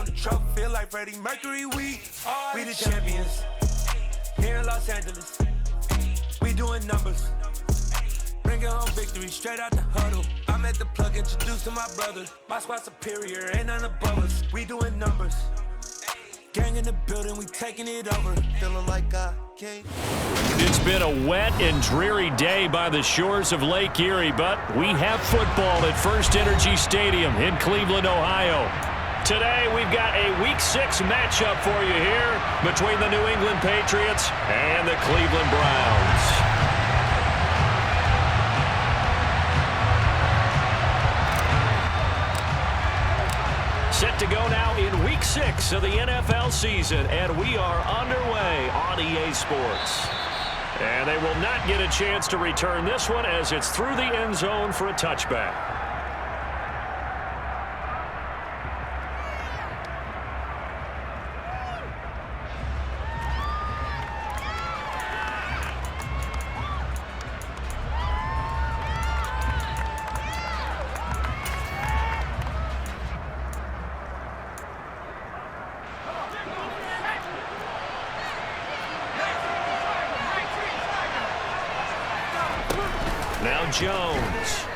the trophy, feel like Freddie Mercury. We the champions here in Los Angeles. We doing numbers, bringing home victory straight out the huddle. I'm at the plug, introducing my brothers. My squad superior, ain't none above us. We doing numbers. Gang in the building, we taking it over. Feeling like I can't. It's been a wet and dreary day by the shores of Lake Erie, but we have football at First Energy Stadium in Cleveland, Ohio. Today, we've got a Week 6 matchup for you here between the New England Patriots and the Cleveland Browns. Set to go now in Week 6 of the NFL season, and we are underway on EA Sports. And they will not get a chance to return this one as it's through the end zone for a touchback. Now Jones.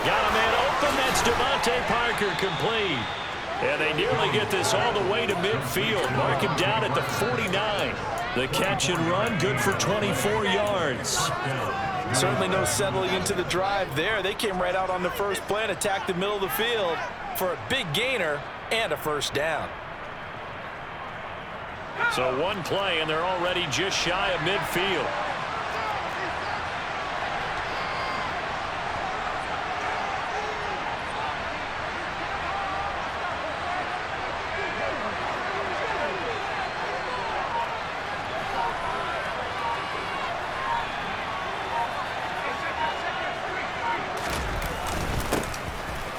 Got a man open. That's Devontae Parker complete. And they nearly get this all the way to midfield. Mark him down at the 49. The catch and run, good for 24 yards. Certainly no settling into the drive there. They came right out on the first play and attacked the middle of the field for a big gainer and a first down. So one play, and they're already just shy of midfield.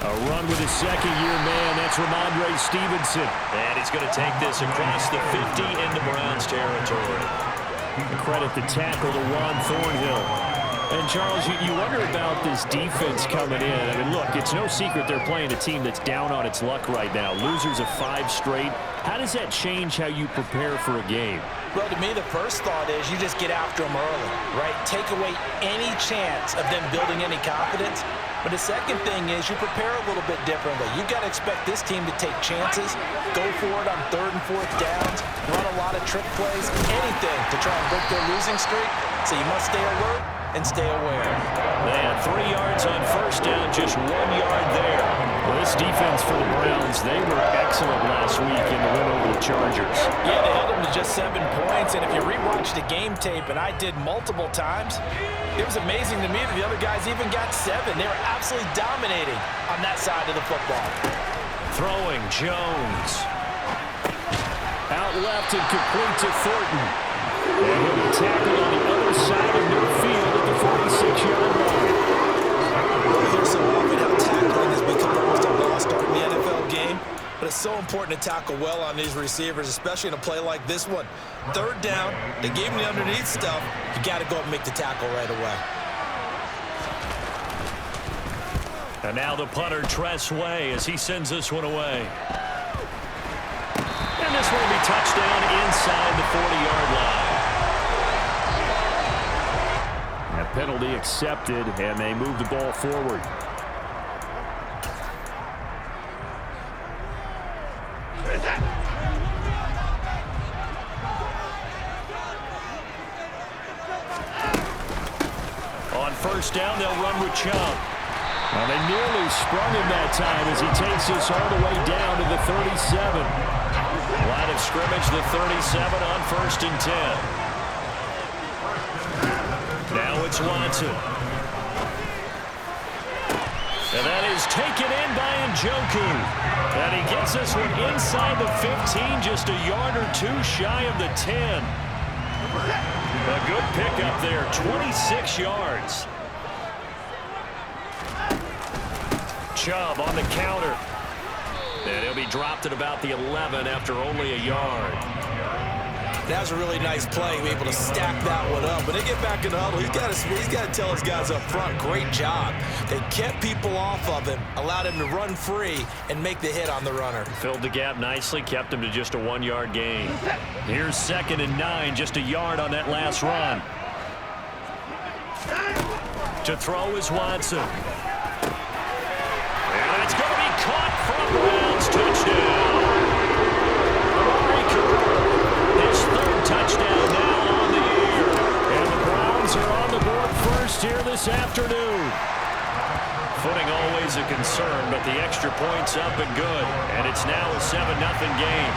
A run with his second-year man. That's Ramondre Stevenson. And he's going to take this across the 50 into Browns territory. Credit the tackle to Ron Thornhill. And, Charles, you wonder about this defense coming in. I mean, look, it's no secret they're playing a team that's down on its luck right now. Losers of 5 straight. How does that change how you prepare for a game? Well, to me, the first thought is you just get after them early, right? Take away any chance of them building any confidence. But the second thing is you prepare a little bit differently. You've got to expect this team to take chances, go for it on 3rd and 4th downs, run a lot of trick plays, anything to try and break their losing streak. So you must stay alert and stay aware. They had 3 yards on first down, just 1 yard there. Well, this defense for the Browns, they were excellent last week in the win over the Chargers. Yeah, they held them to just 7 points, and if you rewatch the game tape, and I did multiple times, it was amazing to me that the other guys even got 7. They were absolutely dominating on that side of the football. Throwing, Jones. Out left and complete to Thornton. And he'll be tackled on the other side of midfield at the 46-yard line. We hear so often how tackling has become almost a lost art in the NFL game, but it's so important to tackle well on these receivers, especially in a play like this one. 3rd down, they gave him the underneath stuff. You got to go up and make the tackle right away. And now the punter, Tress Way, as he sends this one away. And this one will be touchdown inside the 40-yard line. A penalty accepted, and they move the ball forward. On first down, they'll run with Chubb. Well, they nearly sprung him that time as he takes this all the way down to the 37. Line of scrimmage, the 37 on 1st and 10. Now it's Watson. And that is taken in by Njoku. And he gets this one inside the 15, just a yard or 2 shy of the 10. A good pickup there, 26 yards. Chubb on the counter. And he'll be dropped at about the 11 after only a yard. That was a really nice play, be able to stack that one up. When they get back in the huddle, he's got to tell his guys up front, great job. They kept people off of him, allowed him to run free and make the hit on the runner. Filled the gap nicely, kept him to just a 1-yard gain. Here's 2nd and 9, just a yard on that last run. To throw is Watson. And it's going to be caught from Browns. Touchdown. His 3rd touchdown now on the year. And the Browns are on the board first here this afternoon. Footing always a concern, but the extra point's up and good. And it's now a 7-0 game.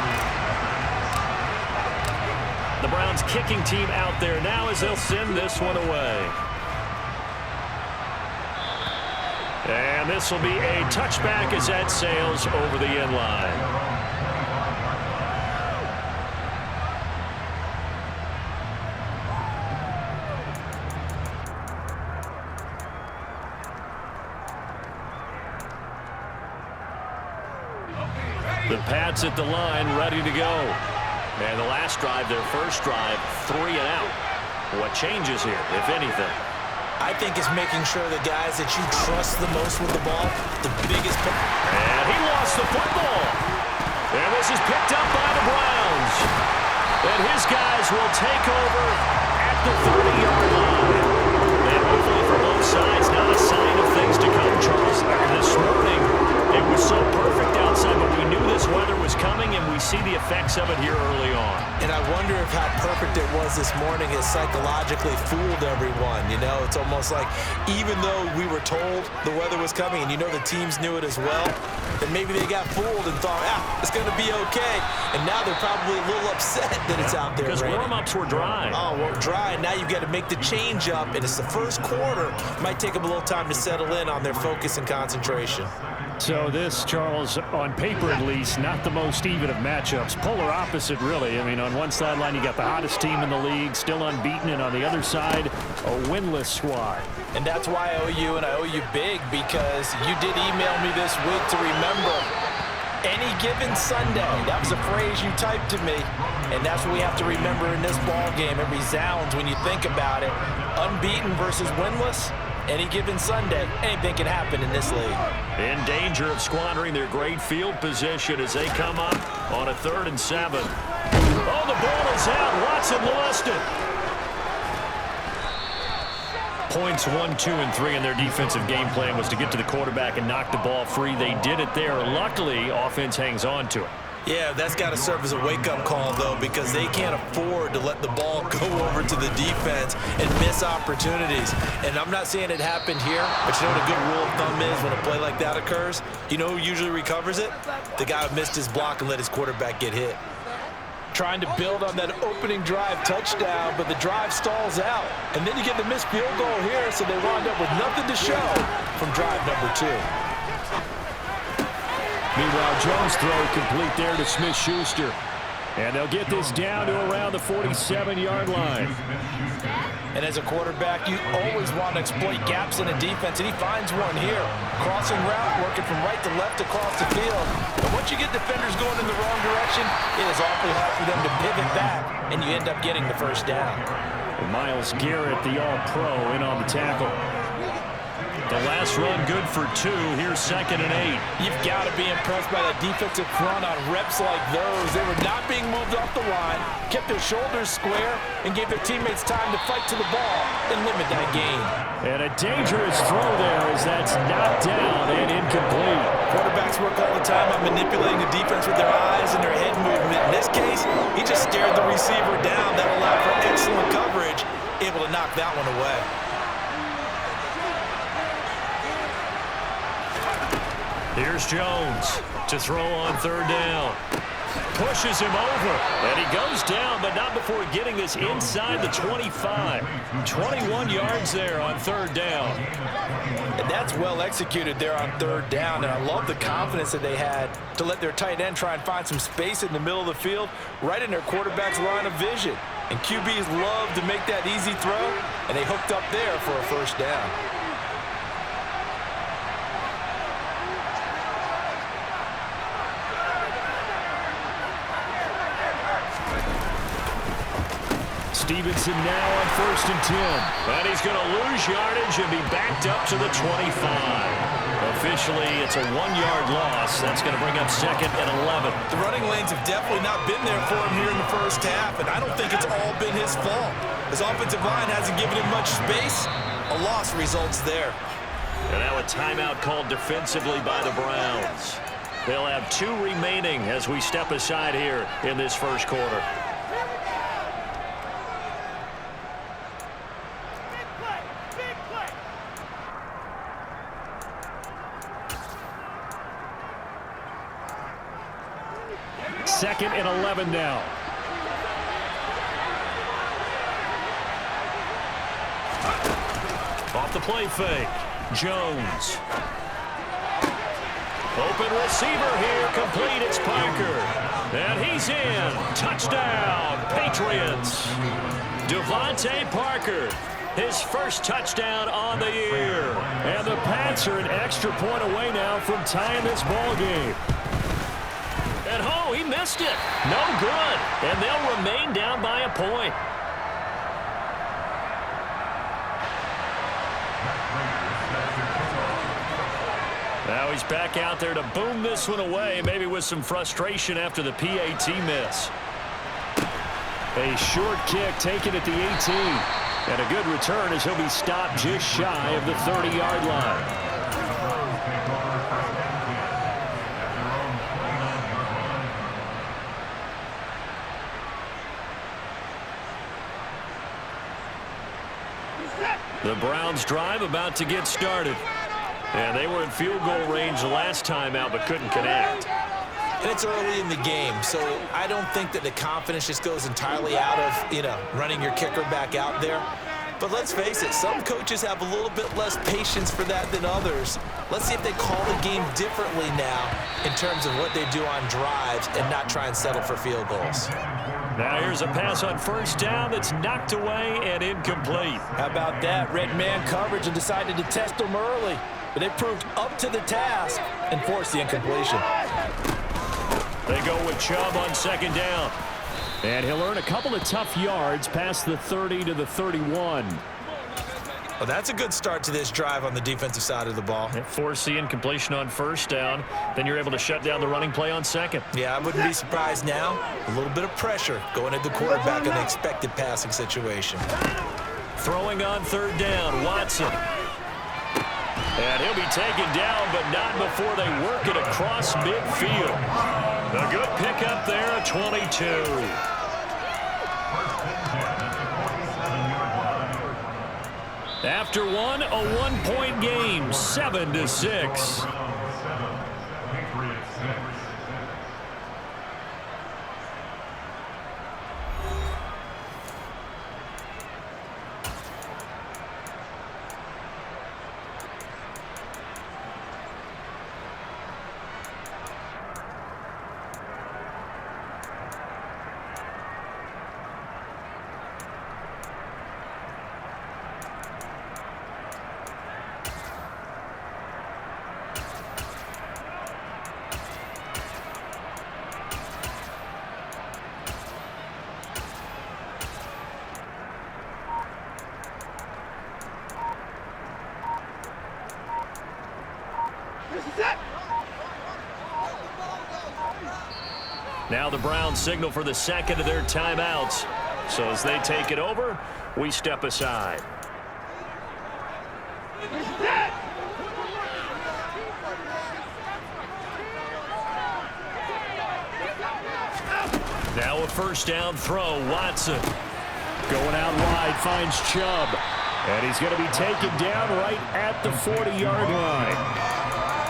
The Browns kicking team out there now as they'll send this one away. And this will be a touchback as that sails over the end line. The Pats at the line, ready to go. And the last drive, their first drive, 3 and out. What changes here, if anything? I think it's making sure the guys that you trust the most with the ball, the biggest. And he lost the football. And this is picked up by the Browns. And his guys will take over at the 30-yard line. And hopefully for both sides, not a sign of things to come, Charles. This morning, it was so perfect outside, but we knew this weather was coming, and we see the effects of it here early on. And I wonder if how perfect it was this morning has psychologically fooled everyone. You know, it's almost like even though we were told the weather was coming, and you know the teams knew it as well, that maybe they got fooled and thought, it's going to be okay. And now they're probably a little upset that it's out there because raining. Warm-ups were dry. Oh, well, dry. And now you've got to make the change up, and it's the first quarter. Might take them a little time to settle in on their focus and concentration. So this, Charles, on paper at least, not the most even of matchups. Polar opposite, really. I mean, on one sideline, you got the hottest team in the league, still unbeaten, and on the other side, a winless squad. And that's why I owe you, and I owe you big, because you did email me this week to remember any given Sunday. That was a phrase you typed to me, and that's what we have to remember in this ball game. It resounds when you think about it. Unbeaten versus winless. Any given Sunday, anything can happen in this league. In danger of squandering their great field position as they come up on a 3rd and 7. Oh, the ball is out. Watson lost it. Points 1, 2, and 3 in their defensive game plan was to get to the quarterback and knock the ball free. They did it there. Luckily, offense hangs on to it. Yeah, that's got to serve as a wake-up call, though, because they can't afford to let the ball go over to the defense and miss opportunities. And I'm not saying it happened here, but you know what a good rule of thumb is when a play like that occurs? You know who usually recovers it? The guy who missed his block and let his quarterback get hit. Trying to build on that opening drive touchdown, but the drive stalls out. And then you get the missed field goal here, so they wound up with nothing to show from drive number 2. Meanwhile, Jones' throw complete there to Smith-Schuster. And they'll get this down to around the 47-yard line. And as a quarterback, you always want to exploit gaps in a defense, and he finds one here. Crossing route, working from right to left across the field. And once you get defenders going in the wrong direction, it is awfully hard for them to pivot back, and you end up getting the first down. Myles Garrett, the All-Pro, in on the tackle. The last run good for 2. Here's 2nd and 8. You've got to be impressed by that defensive front on reps like those. They were not being moved off the line, kept their shoulders square, and gave their teammates time to fight to the ball and limit that gain. And a dangerous throw there as that's knocked down and incomplete. Quarterbacks work all the time on manipulating the defense with their eyes and their head movement. In this case, he just stared the receiver down. That allowed for excellent coverage, able to knock that one away. Here's Jones to throw on 3rd down. Pushes him over, and he goes down, but not before getting this inside the 25. 21 yards there on 3rd down. And that's well executed there on 3rd down, and I love the confidence that they had to let their tight end try and find some space in the middle of the field, right in their quarterback's line of vision. And QBs love to make that easy throw, and they hooked up there for a first down. Stevenson now on 1st and 10. And he's going to lose yardage and be backed up to the 25. Officially, it's a 1-yard loss. That's going to bring up 2nd and 11. The running lanes have definitely not been there for him here in the first half, and I don't think it's all been his fault. His offensive line hasn't given him much space. A loss results there. And now a timeout called defensively by the Browns. They'll have 2 remaining as we step aside here in this first quarter. Second and 11 now. Off the play fake. Jones. Open receiver here. Complete. It's Parker. And he's in. Touchdown, Patriots. Devontae Parker. His first touchdown on the year. And the Pats are an extra point away now from tying this ball game. And oh, he missed it. No good. And they'll remain down by a point. Now he's back out there to boom this one away, maybe with some frustration after the PAT miss. A short kick taken at the 18. And a good return as he'll be stopped just shy of the 30-yard line. The Browns drive about to get started. And they were in field goal range the last time out but couldn't connect. And it's early in the game, so I don't think that the confidence just goes entirely out of, running your kicker back out there. But let's face it, some coaches have a little bit less patience for that than others. Let's see if they call the game differently now in terms of what they do on drives and not try and settle for field goals. Now here's a pass on first down that's knocked away and incomplete. How about that? Red man coverage and decided to test them early. But they proved up to the task and forced the incompletion. They go with Chubb on second down. And he'll earn a couple of tough yards past the 30 to the 31. Well, that's a good start to this drive on the defensive side of the ball. Force the incompletion on first down. Then you're able to shut down the running play on second. Yeah, I wouldn't be surprised now. A little bit of pressure going at the quarterback in an expected passing situation. Throwing on third down, Watson. And he'll be taken down, but not before they work it across midfield. A good pickup there at 22. After one, a 1-point game, 7-6. Now the Browns signal for the second of their timeouts. So as they take it over, we step aside. Now a first down throw, Watson. Going out wide, finds Chubb. And he's going to be taken down right at the 40-yard line.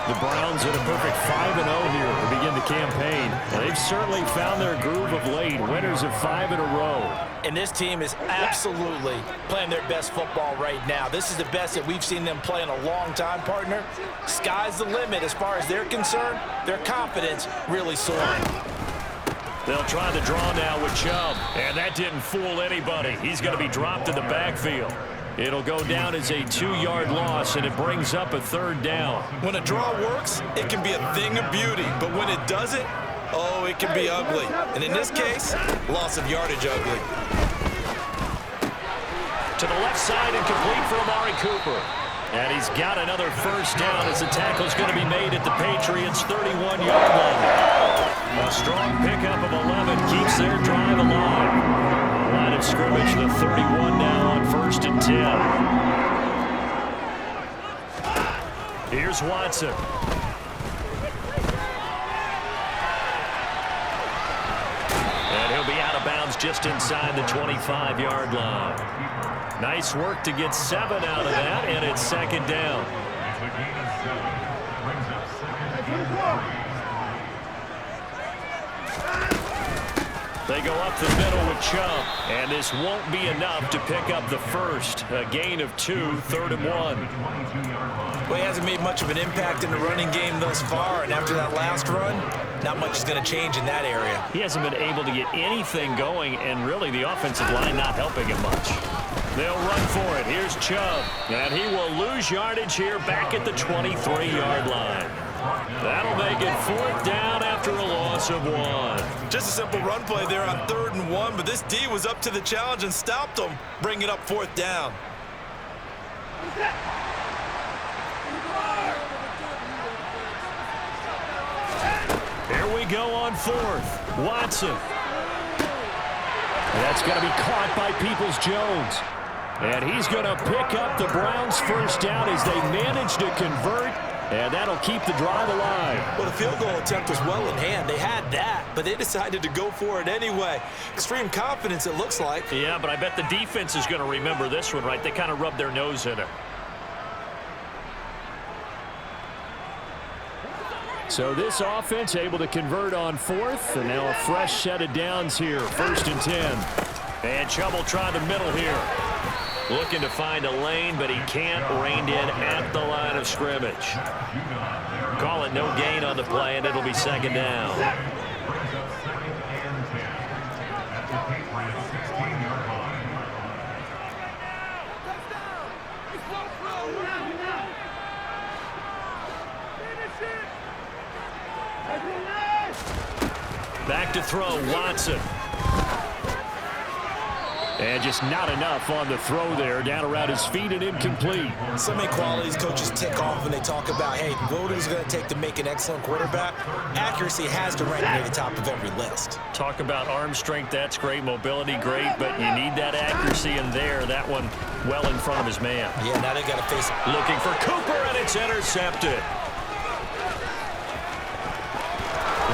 The Browns at a perfect 5-0 here to begin the campaign. They've certainly found their groove of late. Winners of 5 in a row. And this team is absolutely playing their best football right now. This is the best that we've seen them play in a long time, partner. Sky's the limit as far as they're concerned. Their confidence really soaring. They'll try the draw now with Chubb. And that didn't fool anybody. He's going to be dropped in the backfield. It'll go down as a 2-yard loss, and it brings up a third down. When a draw works, it can be a thing of beauty. But when it doesn't, oh, it can be ugly. And in this case, loss of yardage ugly. To the left side and complete for Amari Cooper. And he's got another first down as the tackle's going to be made at the Patriots' 31-yard line. A strong pickup of 11 keeps their drive alive. Line of scrimmage, the 31 now on 1st and 10. Here's Watson. And he'll be out of bounds just inside the 25-yard line. Nice work to get 7 out of that, and it's 2nd down. They go up the middle with Chubb, and this won't be enough to pick up the first. A gain of 2, 3rd and 1. Well, he hasn't made much of an impact in the running game thus far, and after that last run, not much is going to change in that area. He hasn't been able to get anything going, and really the offensive line not helping him much. They'll run for it. Here's Chubb, and he will lose yardage here back at the 23-yard line. That'll make it 4th down after a loss of 1. Just a simple run play there on 3rd and 1, but this D was up to the challenge and stopped him, bringing up 4th down. Here we go on 4th. Watson. That's going to be caught by Peoples-Jones. And he's going to pick up the Browns' first down as they manage to convert. And that'll keep the drive alive. Well, the field goal attempt was well in hand. They had that, but they decided to go for it anyway. Extreme confidence, it looks like. Yeah, but I bet the defense is going to remember this one, right? They kind of rubbed their nose in it. So this offense able to convert on 4th, and now a fresh set of downs here. 1st and 10. And Chubb will try the middle here. Looking to find a lane, but he can't. Reined in at the line of scrimmage. Call it no gain on the play, and it'll be 2nd down. Back to throw, Watson. And just not enough on the throw there. Down around his feet and incomplete. So many qualities coaches tick off when they talk about, hey, what is it going to take to make an excellent quarterback? Accuracy has to rank near the top of every list. Talk about arm strength, that's great. Mobility, great. But you need that accuracy in there. That one well in front of his man. Yeah, now they got to face it. Looking for Cooper, and it's intercepted.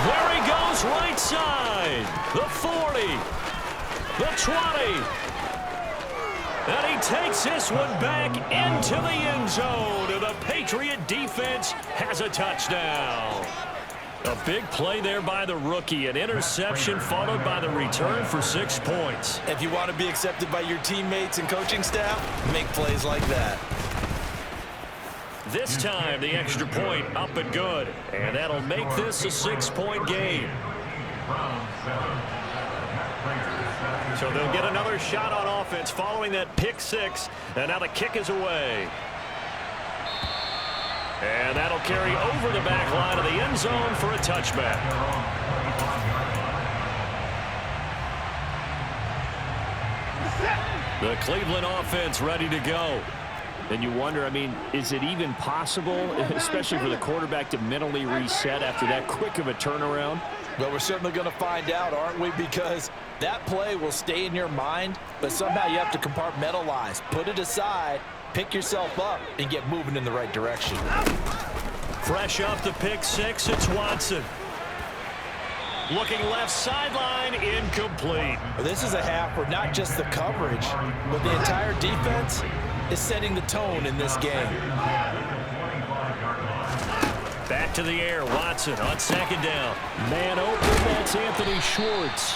There he goes, right side. The 40. The 20. And he takes this one back into the end zone. And the Patriot defense has a touchdown. A big play there by the rookie. An interception followed by the return for 6 points. If you want to be accepted by your teammates and coaching staff, make plays like that. This time, the extra point up and good. And that'll make this a 6-point game. So they'll get another shot on offense following that pick 6. And now the kick is away. And that'll carry over the back line of the end zone for a touchback. The Cleveland offense ready to go. And you wonder, I mean, is it even possible, especially for the quarterback, to mentally reset after that quick of a turnaround? Well, we're certainly going to find out, aren't we? Because that play will stay in your mind, but somehow you have to compartmentalize, put it aside, pick yourself up, and get moving in the right direction. Fresh off the pick 6, it's Watson. Looking left sideline, incomplete. Well, this is a half where not just the coverage, but the entire defense is setting the tone in this game. Back to the air, Watson on 2nd down. Man open, that's Anthony Schwartz.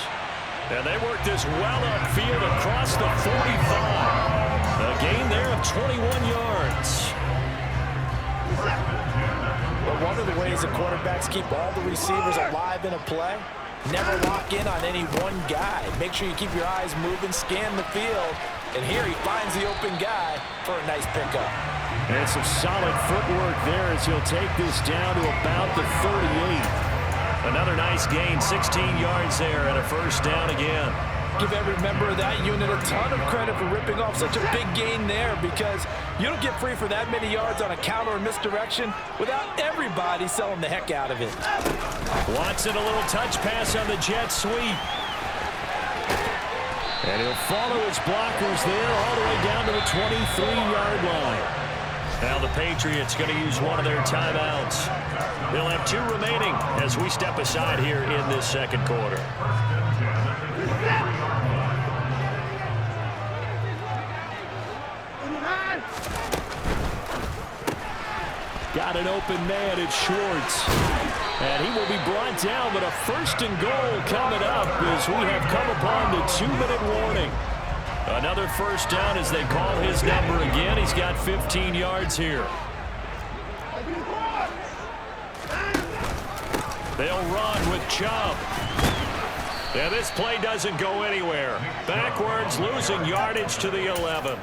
And they work this well upfield across the 45. A gain there of 21 yards. Well, one of the ways the quarterbacks keep all the receivers alive in a play, never lock in on any one guy. Make sure you keep your eyes moving, scan the field, and here he finds the open guy for a nice pickup. And some solid footwork there as he'll take this down to about the 38. Another nice gain, 16 yards there and a first down again. give every member of that unit a ton of credit for ripping off such a big gain there, because you don't get free for that many yards on a counter or misdirection without everybody selling the heck out of it. Watson, a little touch pass on the jet sweep. And he'll follow his blockers there all the way down to the 23-yard line. Now the Patriots going to use one of their timeouts. They'll have 2 remaining as we step aside here in this second quarter. Got an open man, it's Schwartz. And he will be brought down, but a 1st and goal coming up as we have come upon the 2-minute warning. Another first down as they call his number again. He's got 15 yards here. They'll run with Chubb. Yeah, this play doesn't go anywhere. Backwards, losing yardage to the 11.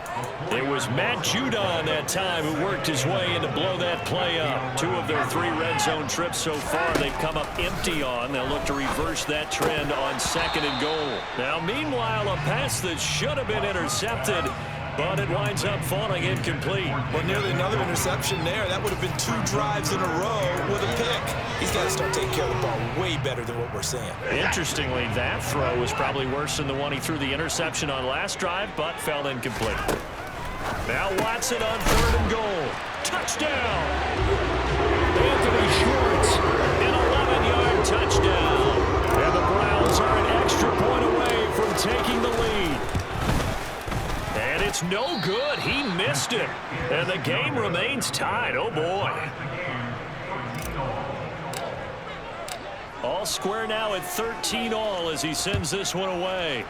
It was Matt Judon that time who worked his way in to blow that play up. 2 of their 3 red zone trips so far they've come up empty on. They'll look to reverse that trend on 2nd and goal. Now, meanwhile, a pass that should have been intercepted, but it winds up falling incomplete. Well, nearly another interception there. That would have been 2 drives in a row with a pick. He's got to start taking care of the ball way better than what we're seeing. Interestingly, that throw was probably worse than the one he threw the interception on last drive, but fell incomplete. Now Watson on 3rd and goal. Touchdown! Anthony Schwartz, an 11-yard touchdown. And the Browns are an extra point away from taking the lead. And it's no good. He missed it. And the game remains tied. Oh, boy. All square now at 13-all as he sends this one away.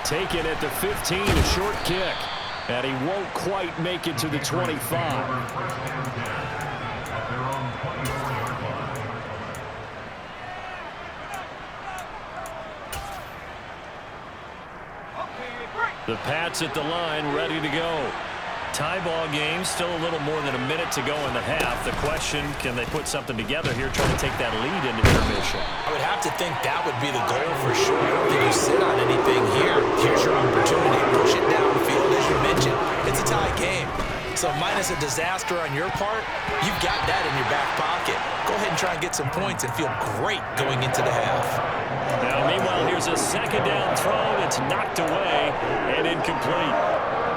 Taken at the 15, a short kick. And he won't quite make it to the 25. The Pats at the line, ready to go. Tie ball game, still a little more than a minute to go in the half. The question, can they put something together here, trying to take that lead into intermission? I would have to think that would be the goal for sure. I don't think you sit on anything here. Here's your opportunity. Push it downfield, as you mentioned. It's a tie game. So minus a disaster on your part, you've got that in your back pocket. Go ahead and try and get some points and feel great going into the half. Now, meanwhile, here's a 2nd down throw that's knocked away and incomplete.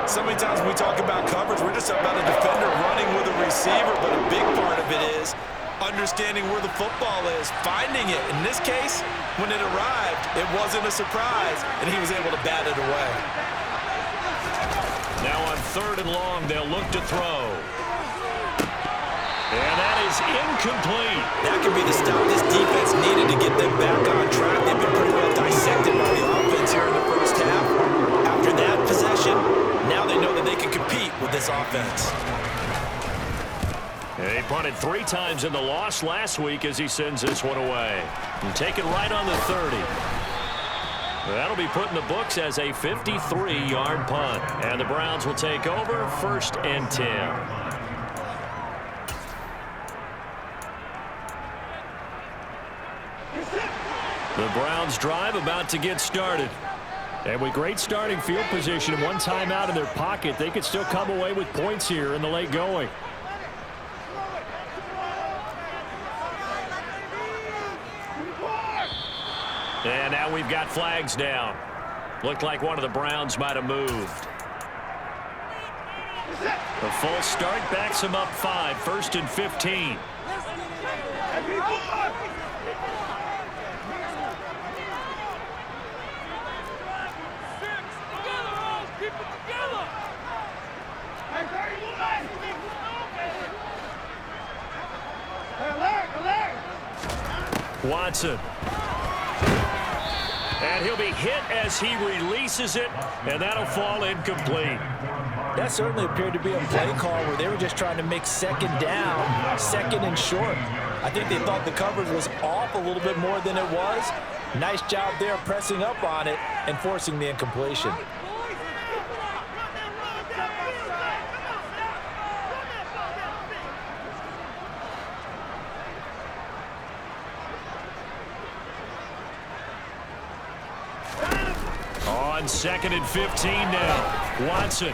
So many times when we talk about coverage, we're just about a defender running with a receiver, but a big part of it is understanding where the football is, finding it. In this case, when it arrived, it wasn't a surprise, and he was able to bat it away. Now on 3rd and long, they'll look to throw. And that is incomplete. That could be the stop this defense needed to get them back on track. They've been pretty well dissected by the offense here in the first half. After that possession, now they know that they can compete with this offense. He punted 3 times in the loss last week as he sends this one away. And take it right on the 30. That'll be put in the books as a 53-yard punt. And the Browns will take over 1st and 10. The Browns drive about to get started. And with great starting field position and 1 timeout in their pocket, they could still come away with points here in the late going. And now we've got flags down. Looked like one of the Browns might have moved. The full start backs him up 5, 1st and 15. Watson. And he'll be hit as he releases it, and that'll fall incomplete. That certainly appeared to be a play call where they were just trying to make 2nd down, 2nd and short. I think they thought the coverage was off a little bit more than it was. Nice job there pressing up on it and forcing the incompletion. On 2nd and 15 now. Watson.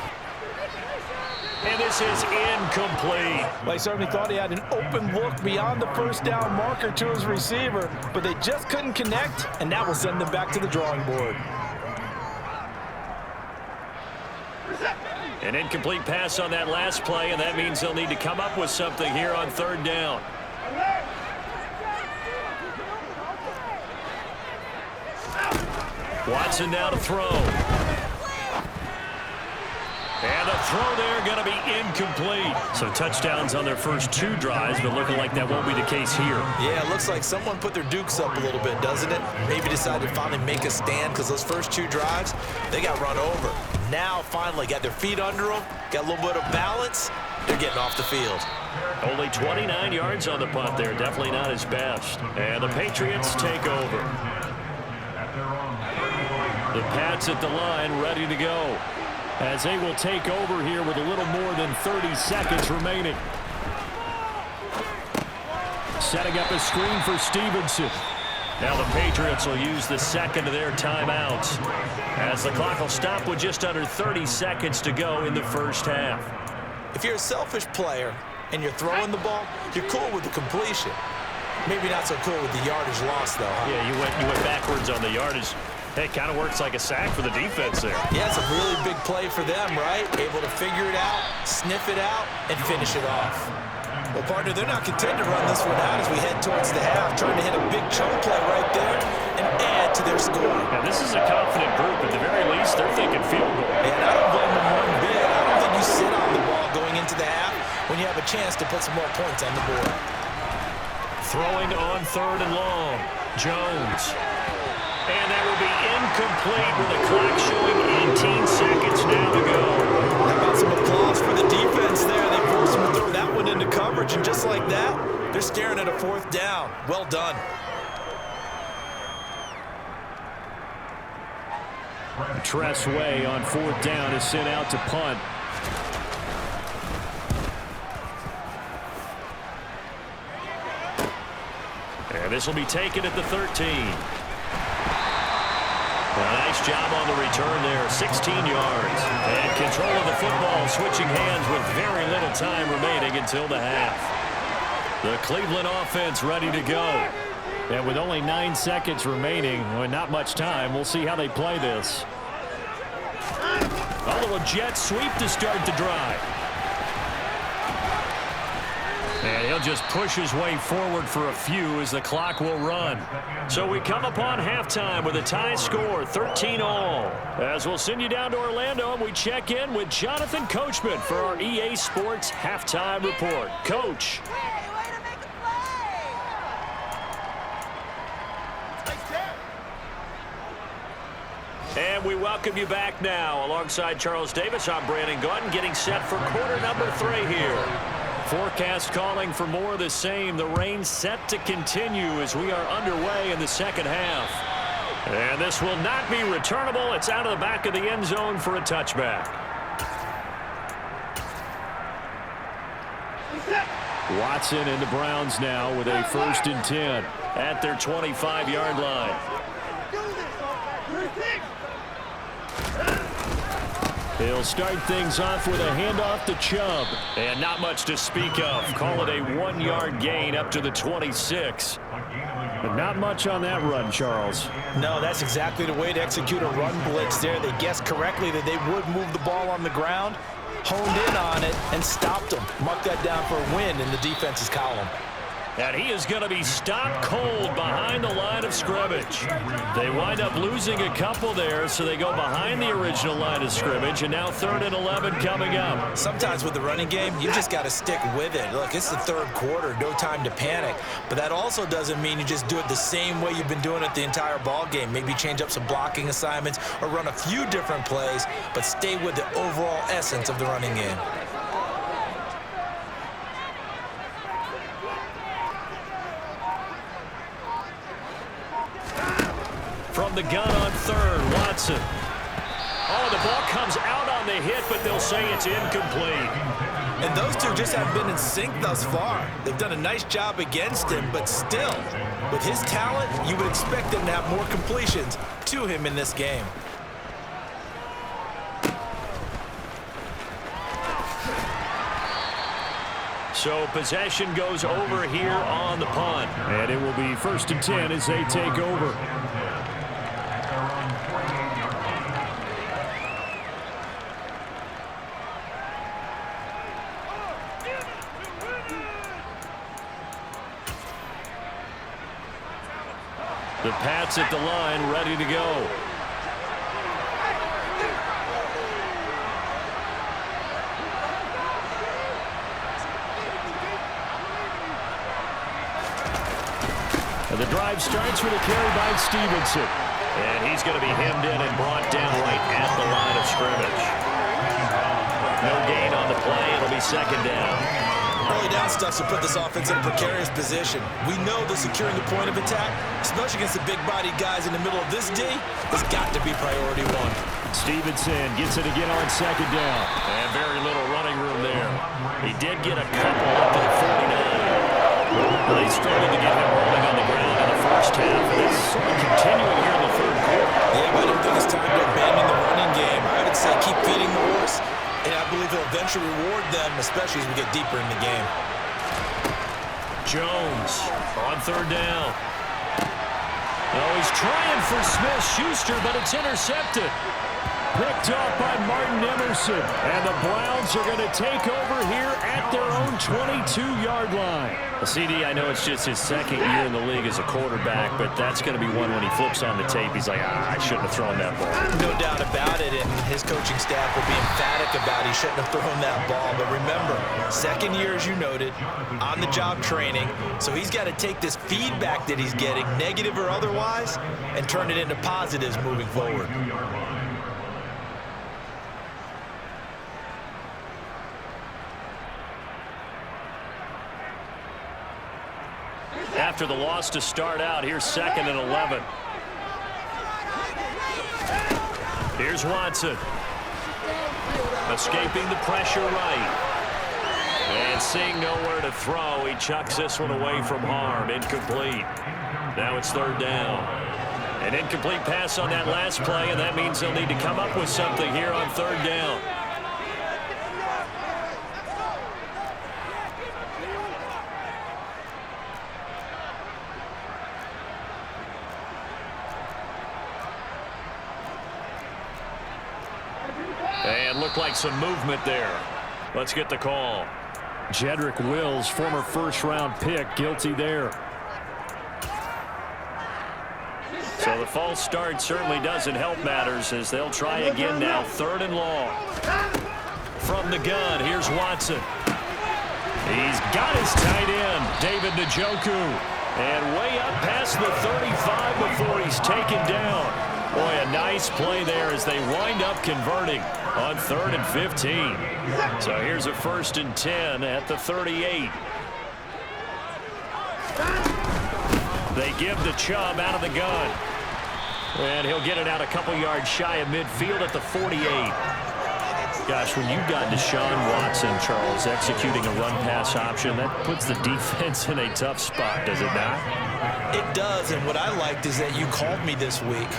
And this is incomplete. Well, he certainly thought he had an open look beyond the first down marker to his receiver, but they just couldn't connect, and that will send them back to the drawing board. An incomplete pass on that last play, and that means they'll need to come up with something here on 3rd down. Watson now to throw. And the throw there going to be incomplete. So touchdowns on their first 2 drives, but looking like that won't be the case here. Yeah, it looks like someone put their dukes up a little bit, doesn't it? Maybe decided to finally make a stand because those first 2 drives, they got run over. Now finally got their feet under them, got a little bit of balance. They're getting off the field. Only 29 yards on the punt there. Definitely not his best. And the Patriots take over. The Pats at the line ready to go, as they will take over here with a little more than 30 seconds remaining. Setting up a screen for Stevenson. Now the Patriots will use the second of their timeouts, as the clock will stop with just under 30 seconds to go in the first half. If you're a selfish player and you're throwing the ball, you're cool with the completion. Maybe not so cool with the yardage loss, though. Huh? Yeah, you went backwards on the yardage. Hey, it kind of works like a sack for the defense there. Yeah, it's a really big play for them, right? Able to figure it out, sniff it out, and finish it off. Well, partner, they're not content to run this one out as we head towards the half, trying to hit a big chunk play right there and add to their score. Now, this is a confident group. At the very least, they're thinking field goal. And I don't blame them one bit. I don't think you sit on the ball going into the half when you have a chance to put some more points on the board. Throwing on 3rd and long. Jones. And that will be incomplete with the clock showing 18 seconds now to go. How about some applause for the defense there? They forced him to throw that one into coverage, and just like that, they're staring at a 4th down. Well done. Tress Way on 4th down is sent out to punt. And this will be taken at the 13. A nice job on the return there, 16 yards. And control of the football, switching hands with very little time remaining until the half. The Cleveland offense ready to go. And with only 9 seconds remaining, well, not much time, we'll see how they play this. A little jet sweep to start the drive. And he'll just push his way forward for a few as the clock will run. So we come upon halftime with a tie score, 13-all. As we'll send you down to Orlando, and we check in with Jonathan Coachman for our EA Sports Halftime Report. Coach. And we welcome you back now. Alongside Charles Davis, I'm Brandon Gautin, getting set for quarter number 3 here. Forecast calling for more of the same. The rain set to continue as we are underway in the second half. And this will not be returnable. It's out of the back of the end zone for a touchback. Watson and the Browns now with a 1st and 10 at their 25-yard line. He'll start things off with a handoff to Chubb. And not much to speak of. Call it a 1-yard gain up to the 26. But not much on that run, Charles. No, that's exactly the way to execute a run blitz there. They guessed correctly that they would move the ball on the ground, honed in on it, and stopped them. Mark that down for a win in the defense's column. And he is going to be stopped cold behind the line of scrimmage. They wind up losing a couple there, so they go behind the original line of scrimmage, and now 3rd and 11 coming up. Sometimes with the running game, you just got to stick with it. Look, it's the 3rd quarter, no time to panic. But that also doesn't mean you just do it the same way you've been doing it the entire ball game. Maybe change up some blocking assignments or run a few different plays, but stay with the overall essence of the running game. From the gun on 3rd, Watson. Oh, the ball comes out on the hit, but they'll say it's incomplete. And those two just have been in sync thus far. They've done a nice job against him, but still, with his talent, you would expect them to have more completions to him in this game. So possession goes over here on the punt. And it will be 1st and 10 as they take over. The Pats at the line, ready to go. And the drive starts with a carry by Stevenson. And he's going to be hemmed in and brought down right at the line of scrimmage. No gain on the play. It'll be 2nd down. Early down stuff to put this offense in a precarious position. We know that securing the point of attack, especially against the big-bodied guys in the middle of this D, has got to be priority one. Stevenson gets it again on 2nd down. And very little running room there. He did get a couple up to the 49. Well, they struggled to get him rolling on the ground in the first half. And it's sort of continuing here in the 3rd quarter. Yeah, but I don't think it's time to abandon the running game. I would say keep feeding the horse, and I believe it'll eventually reward them, especially as we get deeper in the game. Jones on 3rd down. Oh, he's trying for Smith-Schuster, but it's intercepted. Picked off by Martin Emerson. And the Browns are going to take over here at their own 22-yard line. Well, CD, I know it's just his 2nd year in the league as a quarterback, but that's going to be one when he flips on the tape. He's like, I shouldn't have thrown that ball. No doubt about it, and his coaching staff will be emphatic about he shouldn't have thrown that ball. But remember, 2nd year, as you noted, on-the-job training, so he's got to take this feedback that he's getting, negative or otherwise, and turn it into positives moving forward. After the loss to start out, here's 2nd and 11. Here's Watson. Escaping the pressure right. And seeing nowhere to throw, he chucks this one away from harm. Incomplete. Now it's 3rd down. An incomplete pass on that last play, and that means they'll need to come up with something here on 3rd down. And looked like some movement there. Let's get the call. Jedrick Wills, former 1st-round pick, guilty there. So the false start certainly doesn't help matters as they'll try again now. 3rd and long. From the gun, here's Watson. He's got his tight end, David Njoku. And way up past the 35 before he's taken down. Boy, a nice play there as they wind up converting on 3rd and 15. So here's a 1st and 10 at the 38. They give the Chubb out of the gun. And he'll get it out a couple yards shy of midfield at the 48. Gosh, when you've got Deshaun Watson, Charles, executing a run-pass option, that puts the defense in a tough spot, does it not? It does, and what I liked is that you called me this week,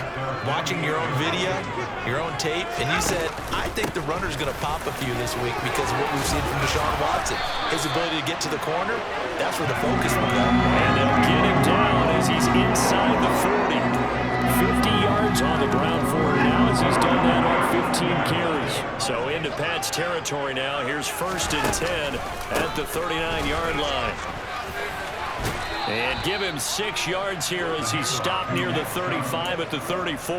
watching your own video, your own tape, and you said, I think the runner's going to pop a few this week because of what we've seen from Deshaun Watson. His ability to get to the corner, that's where the focus will go. And they'll get him down as he's inside the 40. 50 yards on the ground for him now as he's done that on 15 carries. So into Pat's territory now. Here's 1st and 10 at the 39-yard line. And give him 6 yards here as he's stopped near the 35 at the 34.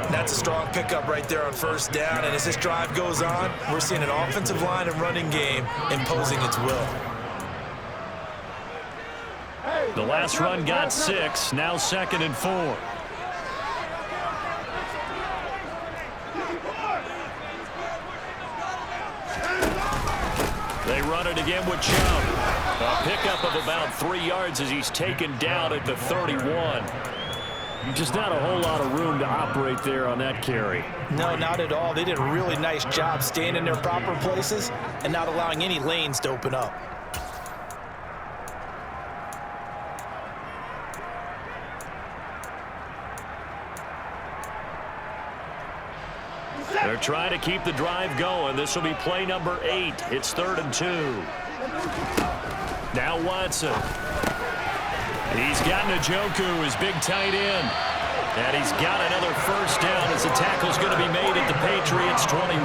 That's a strong pickup right there on 1st down. And as this drive goes on, we're seeing an offensive line and running game imposing its will. The last run got 6. Now 2nd and 4. They run it again with Chubb. A pickup of about 3 yards as he's taken down at the 31. Just not a whole lot of room to operate there on that carry. No, not at all. They did a really nice job staying in their proper places and not allowing any lanes to open up. They're trying to keep the drive going. This will be play number 8. It's 3rd and 2. Now Watson. He's got Njoku, his big tight end. And he's got another first down as the tackle's going to be made at the Patriots 21.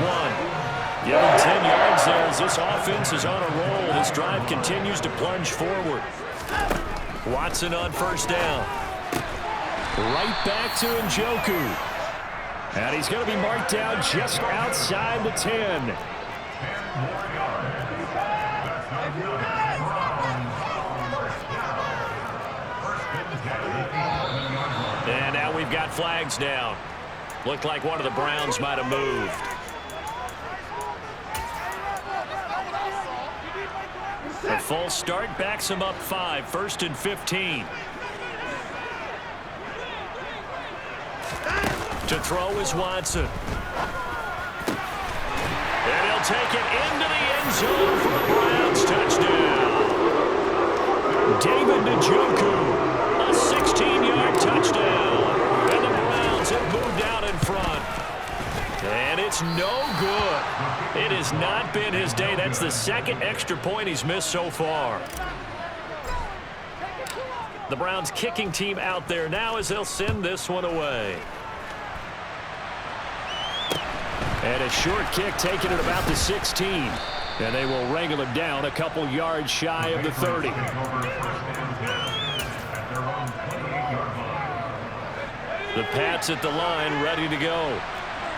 Give him 10 yards there as this offense is on a roll. This drive continues to plunge forward. Watson on first down. Right back to Njoku. And he's going to be marked down just outside the 10. And now we've got flags down. Looked like one of the Browns might have moved. A false start backs him up 5, 1st and 15. To throw is Watson. And he'll take it into the end zone for the Browns touchdown. David Njoku. A 16-yard touchdown. And the Browns have moved out in front. And it's no good. It has not been his day. That's the second extra point he's missed so far. The Browns kicking team out there now as they'll send this one away. And a short kick taken at about the 16. And they will wrangle him down a couple yards shy of the 30. The Pats at the line, ready to go.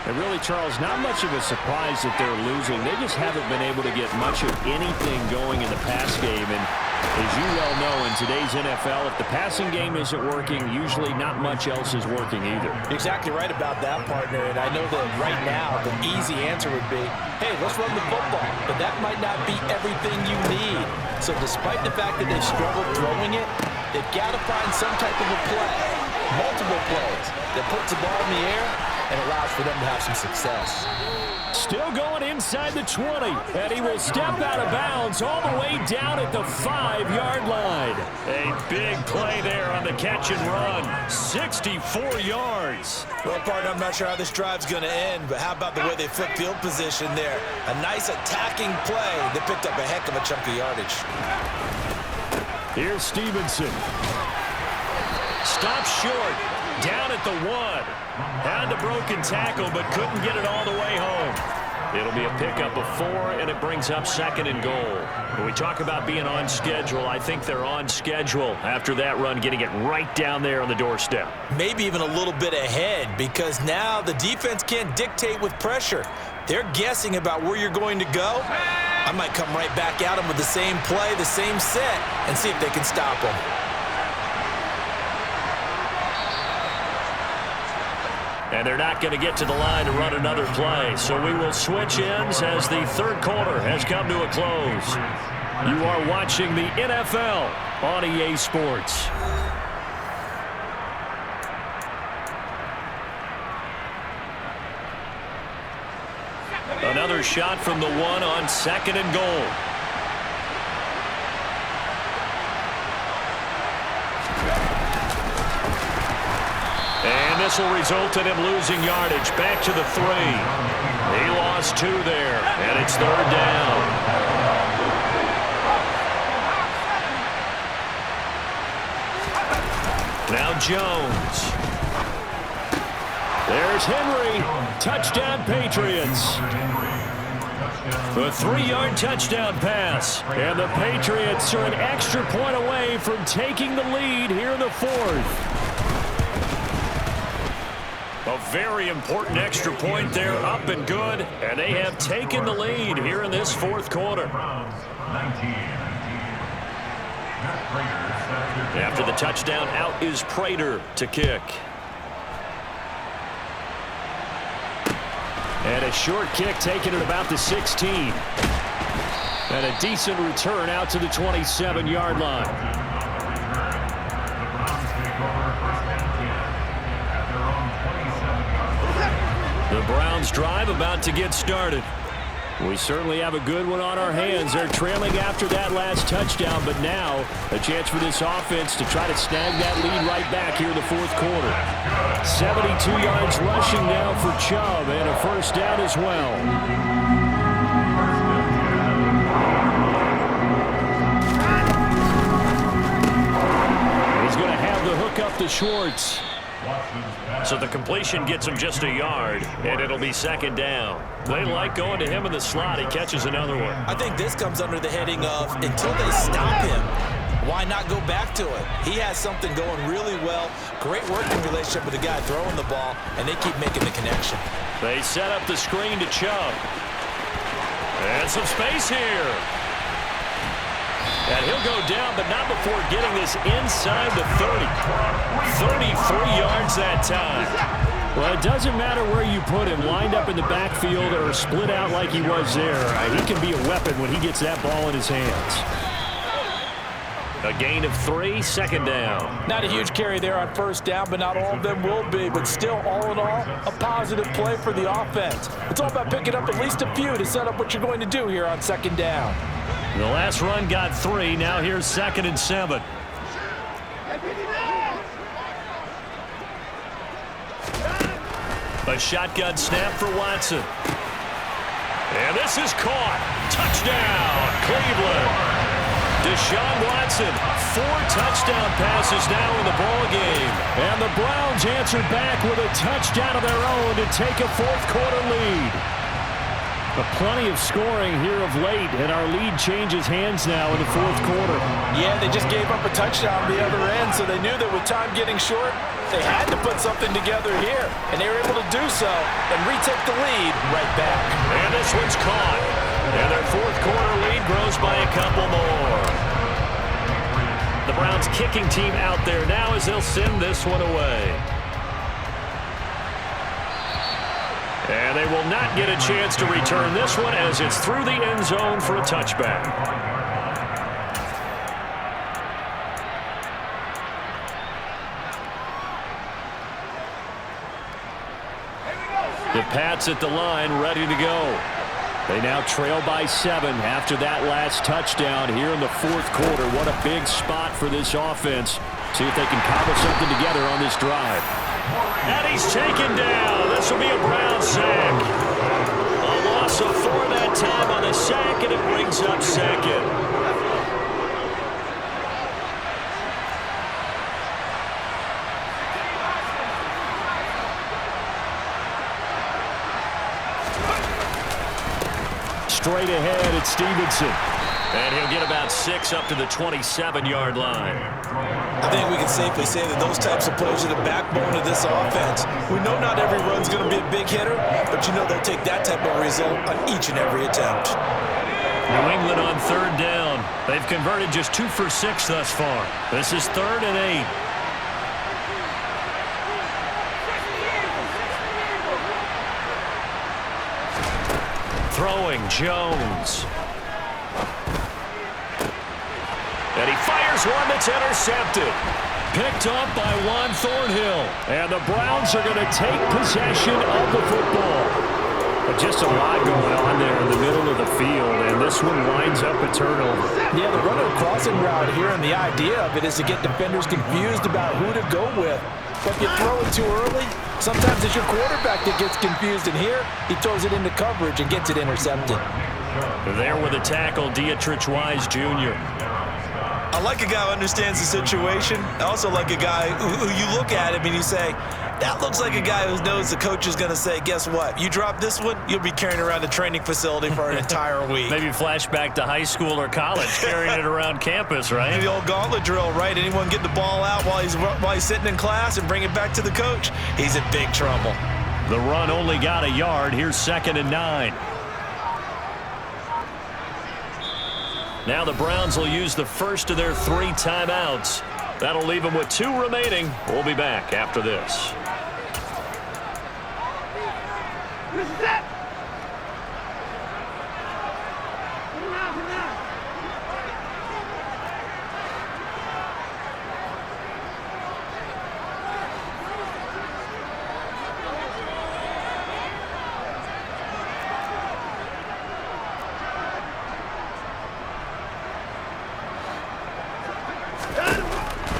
And really, Charles, not much of a surprise that they're losing. They just haven't been able to get much of anything going in the pass game. And as you well know, in today's NFL, if the passing game isn't working, usually not much else is working either. Exactly right about that, partner. And I know that right now the easy answer would be, hey, let's run the football. But that might not be everything you need. So despite the fact that they've struggled throwing it, they've got to find some type of a play, multiple plays, that puts the ball in the air and allows for them to have some success. Still going inside the 20, and he will step out of bounds all the way down at the 5-yard line. A big play there on the catch and run. 64 yards. Well, partner, I'm not sure how this drive's going to end, but how about the way they flipped field position there? A nice attacking play that picked up a heck of a chunk of yardage. Here's Stevenson. Stopped short. Down at the 1. Had the broken tackle, but couldn't get it all the way home. It'll be a pickup of 4, and it brings up 2nd and goal. When we talk about being on schedule, I think they're on schedule after that run, getting it right down there on the doorstep. Maybe even a little bit ahead, because now the defense can't dictate with pressure. They're guessing about where you're going to go. I might come right back at them with the same play, the same set, and see if they can stop them. And they're not going to get to the line to run another play. So we will switch ends as the third quarter has come to a close. You are watching the NFL on EA Sports. Another shot from the 1 on 2nd and goal. And this will result in him losing yardage. Back to the 3. He lost 2 there, and it's 3rd down. Now Jones. There's Henry. Touchdown, Patriots. A 3-yard touchdown pass. And the Patriots are an extra point away from taking the lead here in the 4th. A very important extra point there, up and good, and they have taken the lead here in this 4th quarter. After the touchdown, out is Prater to kick. And a short kick taken at about the 16. And a decent return out to the 27-yard line. The Browns drive about to get started. We certainly have a good one on our hands. They're trailing after that last touchdown, but now a chance for this offense to try to snag that lead right back here in the 4th quarter. 72 yards rushing now for Chubb, and a first down as well. back up to Schwartz. So the completion gets him just a yard, and it'll be second down. They like going to him in the slot. He catches another one. I think this comes under the heading of until they stop him, why not go back to it? He has something going really well. Great working relationship with the guy throwing the ball, and they keep making the connection. They set up the screen to Chubb. And some space here. And he'll go down, but not before getting this inside the 30. 33 yards that time. Well, it doesn't matter where you put him, lined up in the backfield or split out like he was there. He can be a weapon when he gets that ball in his hands. A gain of 3, second down. Not a huge carry there on first down, but not all of them will be. But still, all in all, a positive play for the offense. It's all about picking up at least a few to set up what you're going to do here on second down. The last run got 3. Now here's 2nd and 7. A shotgun snap for Watson. And this is caught. Touchdown, Cleveland. Deshaun Watson, 4 touchdown passes now in the ballgame. And the Browns answered back with a touchdown of their own to take a fourth-quarter lead. But plenty of scoring here of late, and our lead changes hands now in the fourth quarter. Yeah, they just gave up a touchdown on the other end, so they knew that with time getting short, they had to put something together here. And they were able to do so and retake the lead right back. And this one's caught. And their fourth quarter lead grows by a couple more. The Browns kicking team out there now as they'll send this one away. And they will not get a chance to return this one as it's through the end zone for a touchback. The Pats at the line, ready to go. They now trail by 7 after that last touchdown here in the fourth quarter. What a big spot for this offense. See if they can cobble something together on this drive. And he's taken down. This will be a Brown sack. A loss of 4 that time on the sack, and it brings up 2nd. Straight ahead, it's Stevenson. And he'll get about 6 up to the 27-yard line. I think we can safely say that those types of plays are the backbone of this offense. We know not every run's going to be a big hitter, but you know they'll take that type of result on each and every attempt. New England on 3rd down. They've converted just 2 for 6 thus far. This is 3rd and 8. Throwing, Jones. And he fires one that's intercepted. Picked up by Juan Thornhill. And the Browns are going to take possession of the football. But just a lot going on there in the middle of the field, and this one winds up a turnover. Yeah, the run of a crossing route here, and the idea of it is to get defenders confused about who to go with. But if you throw it too early, sometimes it's your quarterback that gets confused, and here he throws it into coverage and gets it intercepted. There with a tackle, Dietrich Wise Jr. I like a guy who understands the situation. I also like a guy who you look at him and you say, that looks like a guy who knows the coach is going to say, guess what? You drop this one, you'll be carrying around the training facility for an entire week. Maybe flashback to high school or college, carrying it around campus, right? The old gauntlet drill, right? Anyone get the ball out while he's sitting in class and bring it back to the coach? He's in big trouble. The run only got a yard. Here's 2nd and 9. Now the Browns will use the first of their 3 timeouts. That'll leave them with 2 remaining. We'll be back after this.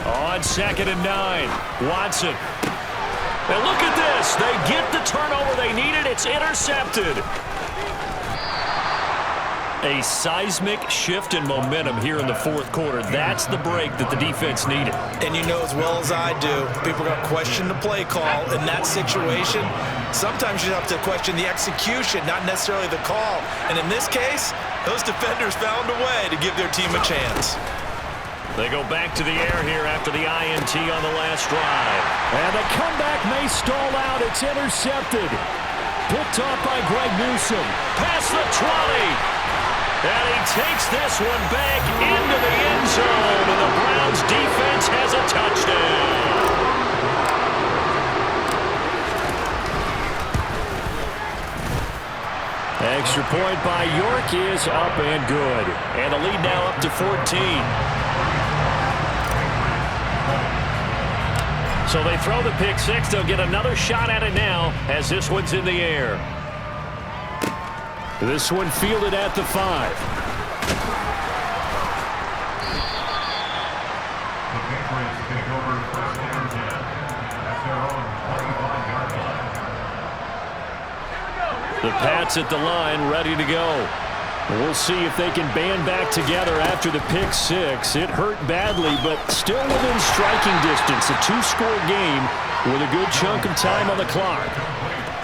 On 2nd and 9, Watson. And look at this. They get the turnover they needed. It's intercepted. A seismic shift in momentum here in the fourth quarter. That's the break that the defense needed. And you know as well as I do, people are going to question the play call in that situation. Sometimes you have to question the execution, not necessarily the call. And in this case, those defenders found a way to give their team a chance. They go back to the air here after the INT on the last drive. And the comeback may stall out. It's intercepted. Picked off by Greg Newsom. Past the 20. And he takes this one back into the end zone. And the Browns defense has a touchdown. Extra point by York is up and good. And the lead now up to 14. So they throw the pick six. They'll get another shot at it now as this one's in the air. This one fielded at the 5. The Pats at the line, ready to go. We'll see if they can band back together after the pick six. It hurt badly, but still within striking distance. A 2-score game with a good chunk of time on the clock.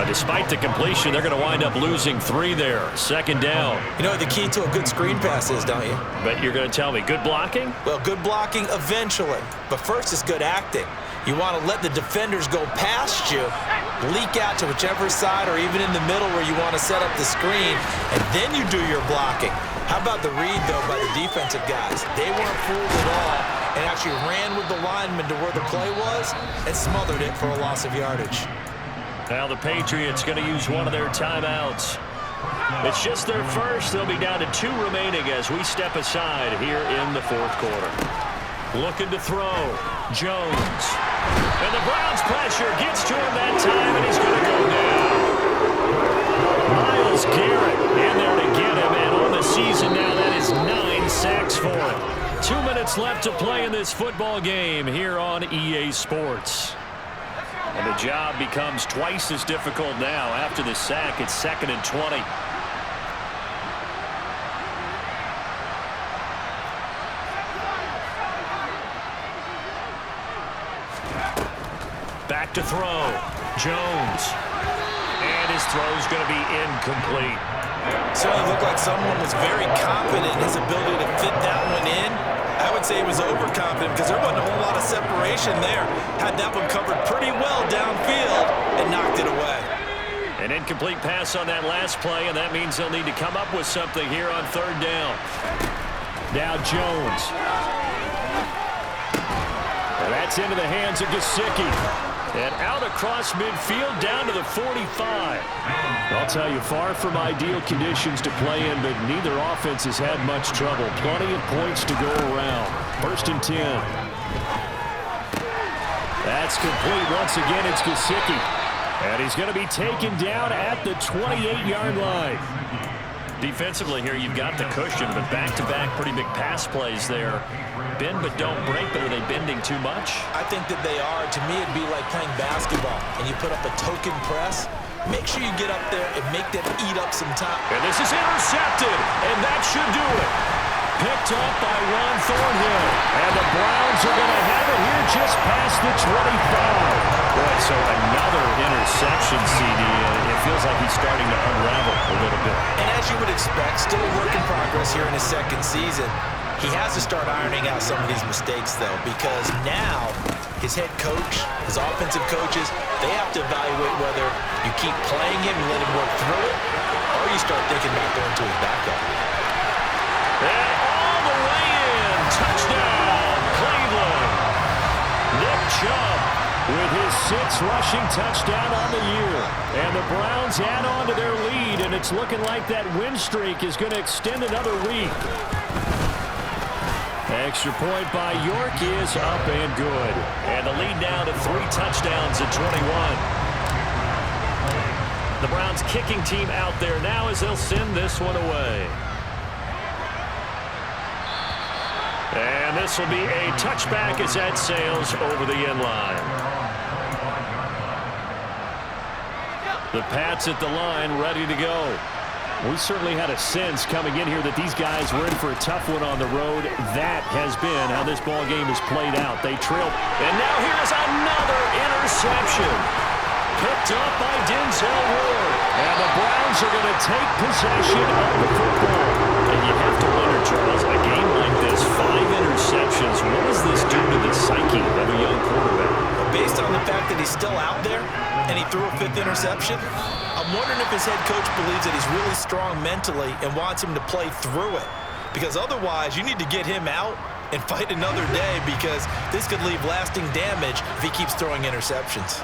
Despite the completion, they're going to wind up losing 3 there. Second down. You know what the key to a good screen pass is, don't you? But you're going to tell me, good blocking? Well, good blocking eventually. But first it's good acting. You want to let the defenders go past you, leak out to whichever side or even in the middle where you want to set up the screen, and then you do your blocking. How about the read, though, by the defensive guys? They weren't fooled at all and actually ran with the lineman to where the play was and smothered it for a loss of yardage. Now the Patriots going to use one of their timeouts. It's just their first. They'll be down to 2 remaining as we step aside here in the fourth quarter. Looking to throw. Jones. And the Browns pressure gets to him that time, and he's going to go down. Myles Garrett in there to get him, and on the season now, that is 9 sacks for him. 2 minutes left to play in this football game here on EA Sports. And the job becomes twice as difficult now. After the sack, it's 2nd and 20. Back to throw. Jones. And his throw's going to be incomplete. Certainly looked like someone was very confident in his ability to fit that one in. I would say he was overconfident because there wasn't a whole lot of separation there. Had that one covered pretty well downfield and knocked it away. An incomplete pass on that last play, and that means they'll need to come up with something here on 3rd down. Now Jones. And that's into the hands of Gesicki. And out across midfield down to the 45. I'll tell you, far from ideal conditions to play in, but neither offense has had much trouble. Plenty of points to go around. 1st and 10. That's complete. Once again, it's Gesicki. And he's going to be taken down at the 28-yard line. Defensively here, you've got the cushion, but back-to-back pretty big pass plays there. Bend but don't break, but are they bending too much? I think that they are. To me, it'd be like playing basketball, and you put up a token press. Make sure you get up there and make them eat up some time. And this is intercepted, and that should do it. Picked up by Ron Thornhill. And the Browns are going to have it here just past the 25. Boy, so another interception, CD. It feels like he's starting to unravel a little bit. And as you would expect, still a work in progress here in his 2nd season. He has to start ironing out some of these mistakes, though, because now his head coach, his offensive coaches, they have to evaluate whether you keep playing him and let him work through it, or you start thinking about going to his backup. And all the way in. Touchdown, Cleveland. Nick Chubb with his 6th rushing touchdown on the year. And the Browns add on to their lead, and it's looking like that win streak is going to extend another week. Extra point by York is up and good. And the lead now to 3 touchdowns at 21. The Browns kicking team out there now as they'll send this one away. And this will be a touchback as that sails over the end line. The Pats at the line ready to go. We certainly had a sense coming in here that these guys were in for a tough one on the road. That has been how this ball game has played out. They trailed. And now here's another interception. Picked up by Denzel Ward. And the Browns are going to take possession of the football. And you have to wonder, Charles, a game like this, 5 interceptions, what does this do to the psyche of a young quarterback? Based on the fact that he's still out there and he threw a 5th interception, I'm wondering if his head coach believes that he's really strong mentally and wants him to play through it. Because otherwise, you need to get him out and fight another day, because this could leave lasting damage if he keeps throwing interceptions.